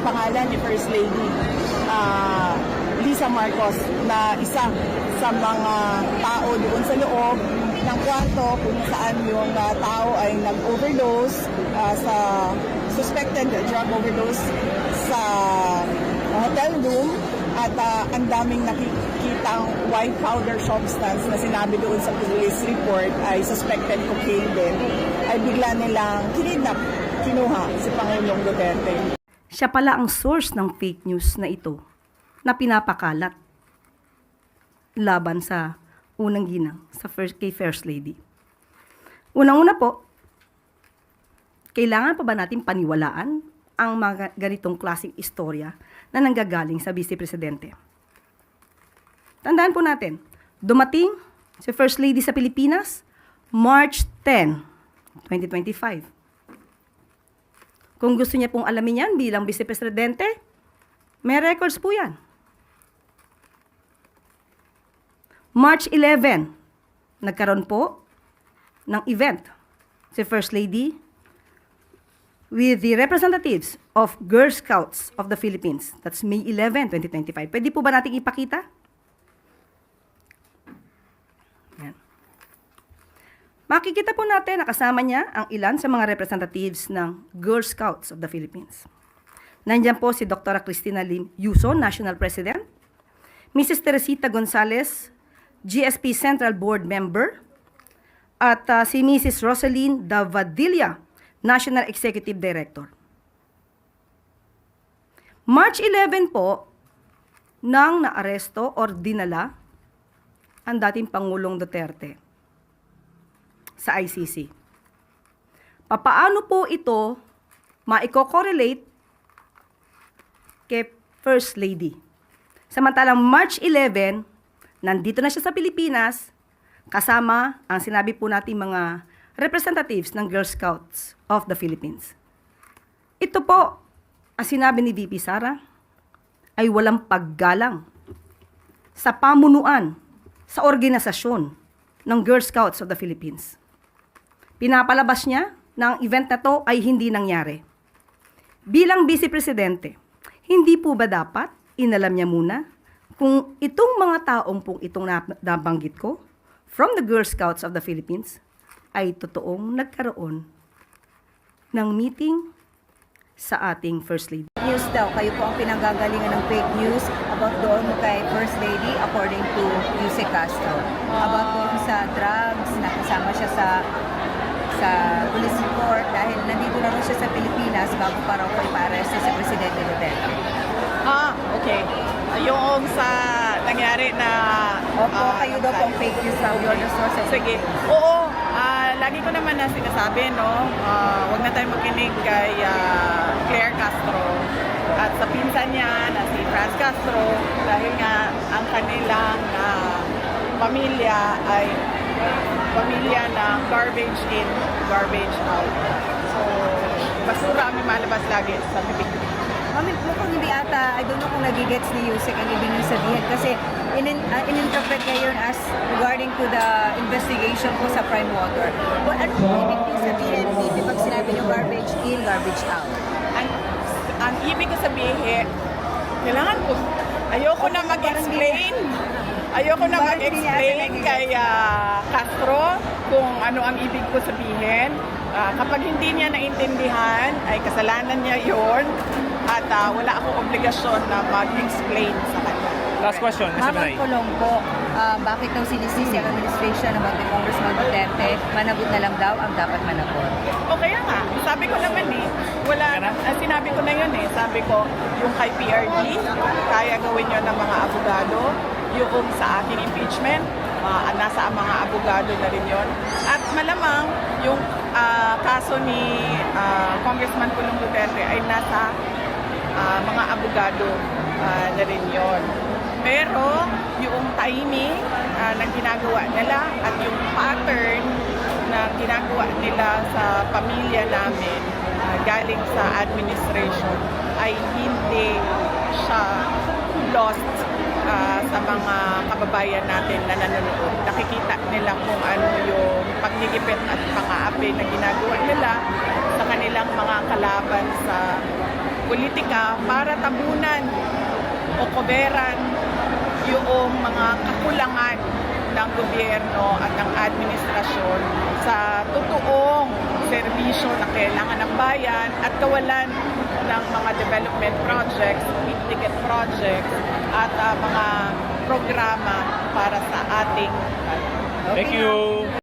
pangalan ni First Lady Lisa Marcos na isa sa mga tao doon sa loob ng kwarto kung saan yung tao ay nag-overdose sa suspected drug overdose sa hotel room at ang daming nakikitang white powder substance na sinabi doon sa police report ay suspected cocaine din, ay bigla nilang kinuha si Pangulong Duterte. Siya pala ang source ng fake news na ito na pinapakalat laban sa unang ginang kay First Lady. Unang-una po, kailangan pa ba natin paniwalaan ang mga ganitong klaseng istorya na nanggagaling sa Vice Presidente? Tandaan po natin, dumating si First Lady sa Pilipinas March 10, 2025. Kung gusto niya pong alamin yan bilang Vice Presidente, may records po yan. March 11, nagkaroon po ng event si First Lady with the representatives of Girl Scouts of the Philippines. That's May 11, 2025. Pwede po ba natin ipakita? Yan. Makikita po natin na kasama niya ang ilan sa mga representatives ng Girl Scouts of the Philippines. Nandiyan po si Dr. Cristina Lim Yuson, National President, Mrs. Teresita Gonzalez, GSP Central Board Member, at si Mrs. Rosaline Davadilla, National Executive Director. March 11 po, nang naaresto or dinala ang dating Pangulong Duterte sa ICC. Papaano po ito maiko-correlate kay First Lady? Samantalang March 11, nandito na siya sa Pilipinas, kasama ang sinabi po natin mga representatives ng Girl Scouts of the Philippines. Ito po, ang sinabi ni VP Sara, ay walang paggalang sa pamunuan, sa organisasyon ng Girl Scouts of the Philippines. Pinapalabas niya na ang event na to ay hindi nangyari. Bilang Vice Presidente, hindi po ba dapat inalam niya muna kung itong mga taong pong itong nabanggit ko from the Girl Scouts of the Philippines ay totoong nagkaroon ng meeting sa ating First Lady? News daw, kayo po ang pinanggagalingan ng fake news about doon kay First Lady according to Yuse Castro. About doon sa drugs, nakasama siya sa police report dahil nandito na rin siya sa Pilipinas bago pa raw po ipa-arresto si Presidente Duterte. Okay. Yung sa nangyari na... Opo, kayo daw pong fake news daw, you're the source of... Sige. Oo, lagi ko naman na sinasabi, no? Huwag na tayo makinig kay Claire Castro at sa pinsan niya na si Franz Castro dahil nga ang kanilang pamilya ay pamilya ng garbage in, garbage out. So, basura ang malabas lagi sa bibig. Mami, mukhang hindi ata, I don't know kung nagigets ni Yusek ang ibig niyo sabihin kasi in-interpret niya yun as regarding to the investigation po sa Prime Water. But ano po ibig niyo sabihin, maybe pag sinabi niyo garbage in, garbage out? Ang ibig ko sabihin, kailangan ko, ayoko na mag-explain. Ayoko na mag-explain kay Castro kung ano ang ibig ko sabihin. Kapag hindi niya naintindihan, ay kasalanan niya yon at wala akong obligasyon na mag-explain sa kanya. Last question, Mr. Manay. Kulong po, bakit daw sinisisi ang administration ng mga Congressman Duterte, managot na lang daw ang dapat managot? O kaya nga, sabi ko naman sinabi ko na yun sabi ko, yung kay PRD, kaya gawin yun ng mga abogado, yung sa aking impeachment, nasa mga abogado na rin yun. At malamang yung kaso ni Congressman Pulong Duterte ay nasa mga abogado na rin yun. Pero yung timing ng ginagawa nila at yung pattern na ginagawa nila sa pamilya namin galing sa administration ay hindi siya lost sa mga kababayan natin na nanonood. Nakikita nila kung ano yung pagigipit at pang-aapi na ginagawa nila sa kanilang mga kalaban sa politika para tabunan o koberan yung mga kakulangan ng gobyerno at ng administrasyon sa totoong serbisyo na kailangan ng bayan at kawalan ng mga development projects, big ticket projects at mga programa para sa ating Thank you.